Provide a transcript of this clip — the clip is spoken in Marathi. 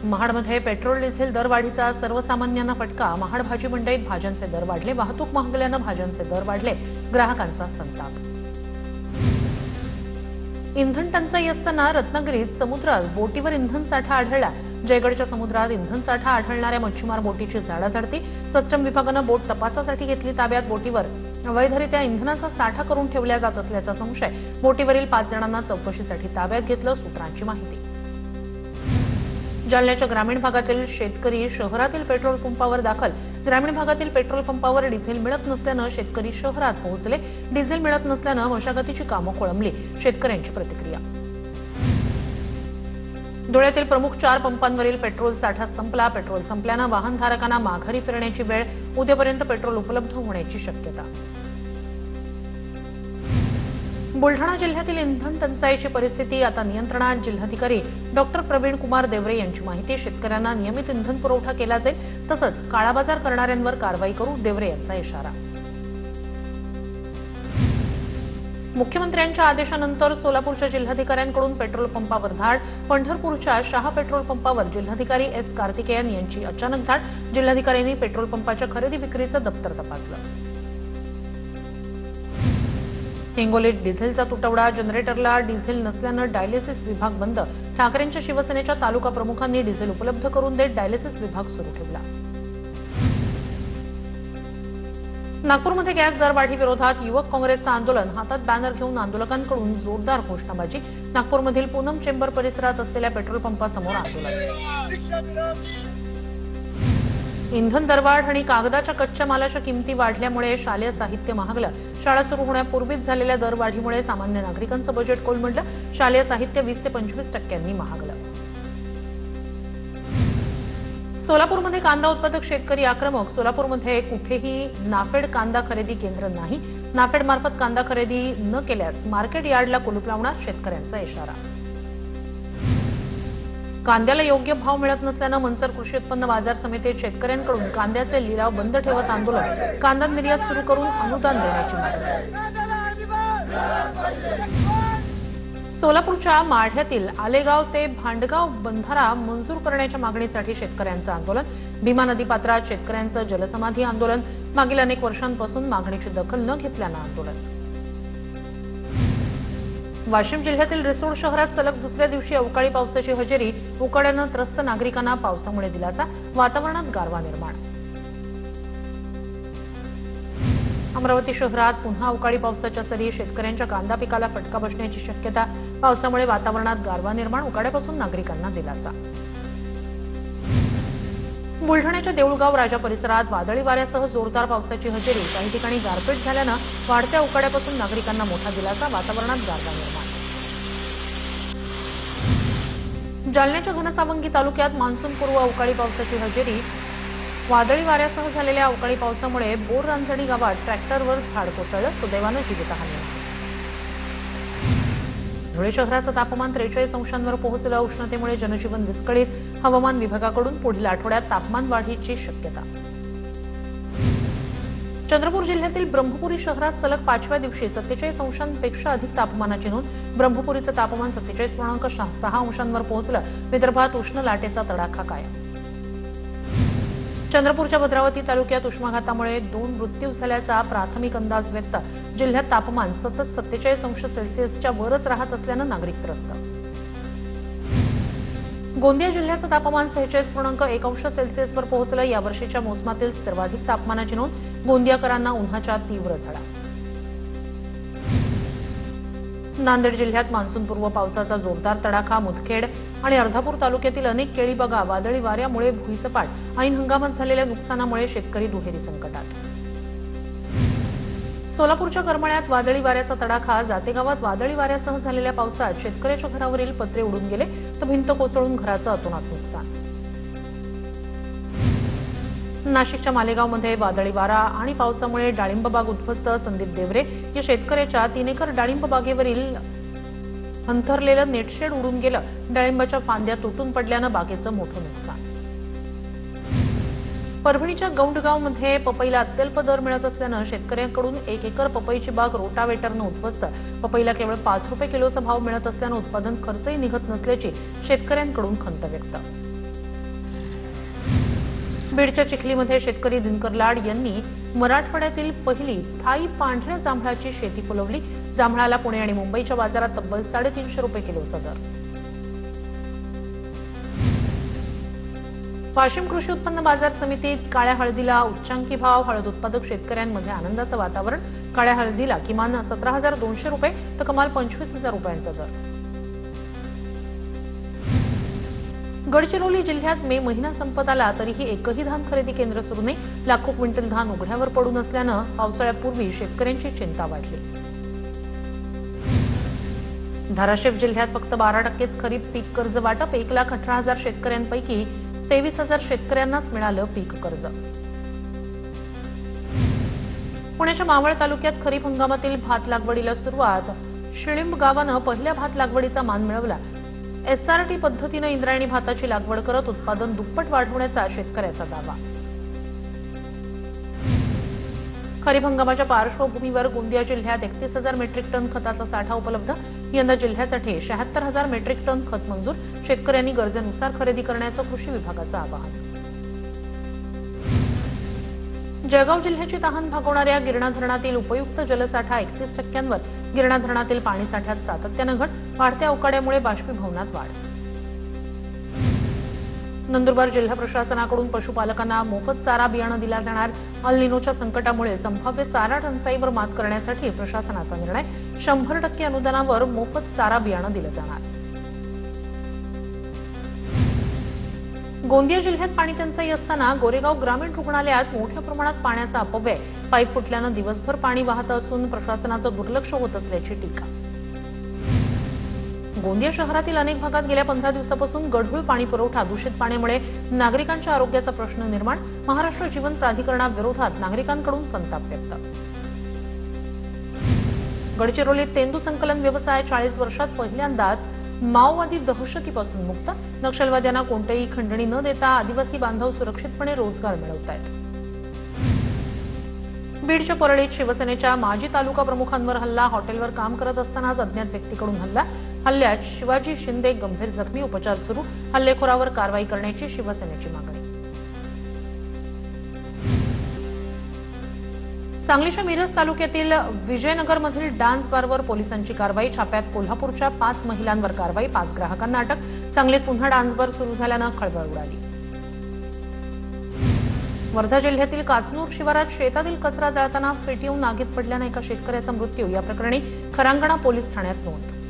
महाडमध्ये पेट्रोल डिझेल दरवाढीचा सर्वसामान्यांना फटका. महाड भाजी मंडईत भाज्यांचे दर वाढले. वाहतूक महागल्यानं भाज्यांचे दर वाढले. ग्राहकांचा संताप. इंधन टंचाई असताना रत्नागिरीत समुद्रात बोटीवर इंधन साठा आढळला. जयगडच्या समुद्रात इंधन साठा आढळणाऱ्या मच्छीमार बोटीची झाडाझडती. कस्टम विभागानं बोट तपासासाठी घेतली ताब्यात. बोटीवर अवैधरित्या इंधनाचा साठा करून ठेवला जात असल्याचा संशय. बोटीवरील 5 जणांना चौकशीसाठी ताब्यात घेतलं. सूत्रांची माहिती. जालन्याच्या ग्रामीण भागातील शेतकरी शहरातील पेट्रोल पंपावर दाखल. ग्रामीण भागातील पेट्रोल पंपावर डिझेल मिळत नसल्यानं शेतकरी शहरात पोहोचले. डिझेल मिळत नसल्यानं मशागतीची कामं खोळंबली. शेतकऱ्यांची प्रतिक्रिया. धुळ्यातील प्रमुख 4 पंपांवरील पेट्रोल साठा संपला. पेट्रोल संपल्यानं वाहनधारकांना माघारी फिरण्याची वेळ. उद्यापर्यंत पेट्रोल उपलब्ध होण्याची शक्यता. बुलढाणा जिल्ह्यातील इंधन टंचाईची परिस्थिती आता नियंत्रणात. जिल्हाधिकारी डॉक्टर प्रवीण कुमार देवरे यांची माहिती. शेतकऱ्यांना नियमित इंधन पुरवठा केला जाईल. तसंच काळाबाजार करणाऱ्यांवर कारवाई करू. देवरे यांचा इशारा. मुख्यमंत्र्यांच्या आदेशानंतर सोलापूरच्या जिल्हाधिकाऱ्यांकडून पेट्रोल पंपावर धाड. पंढरपूरच्या शाह पेट्रोल पंपावर जिल्हाधिकारी एस कार्तिकेयन यांची अचानक धाड. जिल्हाधिकाऱ्यांनी पेट्रोल पंपाच्या खरेदी विक्रीचं दप्तर तपासलं. हिंगोलीत डिझेलचा तुटवडा. जनरेटरला डिझेल नसल्यानं डायलिसिस विभाग बंद. ठाकरेंच्या शिवसेनेच्या तालुका प्रमुखांनी डिझेल उपलब्ध करून देत डायलिसिस विभाग सुरू ठेवला. नागपूरमध्ये गॅस दरवाढी विरोधात युवक काँग्रेसचं आंदोलन. हातात बॅनर घेऊन आंदोलकांकडून जोरदार घोषणाबाजी. नागपूरमधील पूनम चेंबर परिसरात असलेल्या पेट्रोल पंपासमोर आंदोलन. इंधन दरवाढ आणि कागदाच्या कच्च्या मालाच्या किमती वाढल्यामुळे शालेय साहित्य महागलं. शाळा सुरू होण्यापूर्वीच झालेल्या दरवाढीमुळे सामान्य नागरिकांचं बजेट कोलमडलं. शालेय साहित्य 20 ते 25% महागलं. सोलापूरमध्ये कांदा उत्पादक शेतकरी आक्रमक. सोलापूरमध्ये कुठेही नाफेड कांदा खरेदी केंद्र नाही. नाफेडमार्फत कांदा खरेदी न केल्यास मार्केट यार्डला कुलूप लावणार. शेतकऱ्यांचा इशारा. कांद्याला योग्य भाव मिळत नसल्यानं मंचर कृषी उत्पन्न बाजार समितीत शेतकऱ्यांकडून कांद्याचे लिलाव बंद ठेवत आंदोलन. कांदा निर्यात सुरू करून अनुदान देण्याची मागणी. सोलापूरच्या माढ्यातील आलेगाव ते भांडगाव बंधारा मंजूर करण्याच्या मागणीसाठी शेतकऱ्यांचं आंदोलन. भीमा नदी पात्रात शेतकऱ्यांचं जलसमाधी आंदोलन. मागील अनेक वर्षांपासून मागणीची दखल न घेतल्यानं आंदोलन. वाशिम जिल्ह्यातील रिसोड शहरात सलग दुसऱ्या दिवशी अवकाळी पावसाची हजेरी. उकाड्यानं त्रस्त नागरिकांना पावसामुळे दिलासा. वातावरणात गारवा निर्माण. अमरावती शहरात पुन्हा अवकाळी पावसाच्या सरी. शेतकऱ्यांच्या कांदा पिकाला फटका बसण्याची शक्यता. पावसामुळे वातावरणात गारवा निर्माण. उकाड्यापासून नागरिकांना दिलासा. बुलढाण्याच्या देऊळगाव राजा परिसरात वादळी वाऱ्यासह जोरदार पावसाची हजेरी. काही ठिकाणी गारपीट झाल्यानं वाढत्या उकाड्यापासून नागरिकांना मोठा दिलासा. वातावरणात गारवा निर्माण. जालन्याच्या घनसावंगी तालुक्यात मान्सूनपूर्व अवकाळी पावसाची हजेरी. वादळी वाऱ्यासह झालेल्या अवकाळी पावसामुळे बोर रांजणी गावात ट्रॅक्टरवर झाड कोसळलं. सुदैवानं जीवितहानी नाही. धुळे शहराचं तापमान 43 अंशांवर पोहोचलं. उष्णतेमुळे जनजीवन विस्कळीत. हवामान विभागाकडून पुढील आठवड्यात तापमान वाढीची शक्यता. चंद्रपूर जिल्ह्यातील ब्रह्मपुरी शहरात सलग 5व्या दिवशी 47 अंशांपेक्षा अधिक तापमानाची नोंद. ब्रह्मपुरीचं तापमान 47.6 अंशांवर पोहोचलं. विदर्भात उष्ण लाटेचा तडाखा कायम. चंद्रपूरच्या भद्रावती तालुक्यात उष्माघातामुळे 2 मृत्यू झाल्याचा प्राथमिक अंदाज व्यक्त. जिल्ह्यात तापमान सतत 47 अंश सेल्सिअसच्या वरच राहत असल्यानं नागरिक त्रस्त. गोंदिया जिल्ह्याचं तापमान 46.1 अंश सेल्सिअसवर पोहोचलं. यावर्षीच्या मोसमातील सर्वाधिक तापमानाची नोंद. गोंदियाकरांना उन्हाच्या तीव्र झळा. नांदेड जिल्ह्यात मान्सूनपूर्व पावसाचा जोरदार तडाखा. मुदखेड आणि अर्धापूर तालुक्यातील अनेक केळी बागा वादळी वाऱ्यामुळे भुईसपाट. ऐन हंगामात झालेल्या नुकसानामुळे शेतकरी दुहेरी संकटात. सोलापूरच्या करमाळ्यात वादळी वाऱ्याचा तडाखा. जातेगावात वादळी वाऱ्यासह झालेल्या पावसात शेतकऱ्याच्या घरावरील पत्रे उडून गेले तर भिंत कोसळून घराचं अतोनात नुकसान. नाशिकच्या मालेगावमध्ये वादळी वारा आणि पावसामुळे डाळिंब बाग उद्ध्वस्त. संदीप देवरे या शेतकऱ्याच्या 3 एकर डाळिंब बागेवरील अंथरलेलं नेटशेड उडून गेलं. डाळिंबाच्या फांद्या तुटून पडल्यानं बागेचं मोठं नुकसान. परभणीच्या गौंडगावमध्ये पपईला अत्यल्प दर मिळत असल्यानं शेतकऱ्यांकडून 1 एकर पपईची बाग रोटावेटरनं उद्ध्वस्त. पपईला केवळ 5 रुपये किलोचा भाव मिळत असल्यानं उत्पादन खर्चही निघत नसल्याची शेतकऱ्यांकडून खंत व्यक्त. बीडच्या चिखलीमध्ये शेतकरी दिनकर लाड यांनी मराठवाड्यातील पहिली थाई पांढऱ्या जांभळाची शेती फुलवली। जांभळाला पुणे आणि मुंबईच्या बाजारात तब्बल 350 रुपये किलोचा दर। वाशिम कृषी उत्पन्न बाजार समितीत काळ्या हळदीला उच्चांकी भाव। हळद उत्पादक शेतकऱ्यांमध्ये आनंदाचं वातावरण। काळ्या हळदीला किमान 17,200 रुपये तर कमाल 25,000 रुपयांचा दर। गडचिरोली जिल्ह्यात मे महिना संपत आला तरीही एकही धान खरेदी केंद्र सुरू नाही। लाखो क्विंटल धान उघड्यावर पडून असल्यानं पावसाळ्यापूर्वी शेतकऱ्यांची चिंता वाढली। धाराशिव जिल्ह्यात फक्त 12% खरीप पीक कर्ज वाटप। 1,18,000 शेतकऱ्यांपैकी 23,000 शेतकऱ्यांनाच मिळालं पीक कर्ज। पुण्याच्या मावळ तालुक्यात खरीप हंगामातील भात लागवडीला सुरुवात। शिळिंब गावानं पहिल्या भात लागवडीचा मान मिळवला। SRT पद्धतीने इंद्रायणी भाताची लागवड करत उत्पादन दुप्पट वाढवण्याचा शेतकऱ्याचा दावा। खरीप हंगामाच्या पार्श्वभूमीवर गोंदिया जिल्ह्यात 31,000 मेट्रिक टन खताचा साठा उपलब्ध। यंदा जिल्ह्यासाठी 76,000 मेट्रिक टन खत मंजूर। शेतकऱ्यांनी गरजेनुसार खरेदी करण्याचं कृषी विभागाचं आवाहन। जळगाव जिल्ह्याची तहान भागवणाऱ्या गिरणा धरणातील उपयुक्त जलसाठा 31%वर। गिरणा धरणातील पाणीसाठ्यात सातत्यानं घट। वाढत्या उकाड्यामुळे बाष्पीभवनात वाढ। नंदुरबार जिल्हा प्रशासनाकडून पशुपालकांना मोफत चारा बियाणं दिला जाणार। अल निनोच्या संकटामुळे संभाव्य चारा टंचाईवर मात करण्यासाठी प्रशासनाचा निर्णय। 100% अनुदानावर मोफत चारा बियाणं दिलं जाणार। गोंदिया जिल्ह्यात पाणी टंचाई असताना गोरेगाव ग्रामीण रुग्णालयात मोठ्या प्रमाणात पाण्याचा अपव्यय। पाईप फुटल्यानं दिवसभर पाणी वाहत असून प्रशासनाचं दुर्लक्ष होत असल्याची टीका। गोंदिया शहरातील अनेक भागात गेल्या 15 दिवसापासून गढूळ पाणी पुरवठा। दूषित पाण्यामुळे नागरिकांच्या आरोग्याचा प्रश्न निर्माण। महाराष्ट्र जीवन प्राधिकरणाविरोधात नागरिकांकडून संताप व्यक्त। गडचिरोलीत तेंदू संकलन व्यवसाय 40 वर्षात पहिल्यांदाच माओवादी दहशतीपासून मुक्त। नक्षलवाद्यांना कोणतेही खंडणी न देता आदिवासी बांधव सुरक्षितपणे रोजगार मिळवतायत। बीडच्या परळीत शिवसेनेच्या माजी तालुका प्रमुखांवर हल्ला। हॉटेलवर काम करत असतानाच अज्ञात व्यक्तीकडून हल्ल्यात शिवाजी शिंदे गंभीर जखमी। उपचार सुरू। हल्लेखोरावर कारवाई करण्याची शिवसेनेची मागणी। सांगलीच्या मिरज तालुक्यातील विजयनगरमधील डान्स बारवर पोलिसांची कारवाई। छाप्यात कोल्हापूरच्या 5 महिलांवर कारवाई। 5 ग्राहकांना अटक। सांगलीत पुन्हा डान्स बार सुरू झाल्यानं खळबळ उडाली। वर्धा जिल्ह्यातील काचनूर शिवारात शेतातील कचरा जाळताना पेट येऊन आगीत पडल्यानं एका शेतकऱ्याचा मृत्यू। या प्रकरणी खरांगणा पोलीस ठाण्यात नोंद।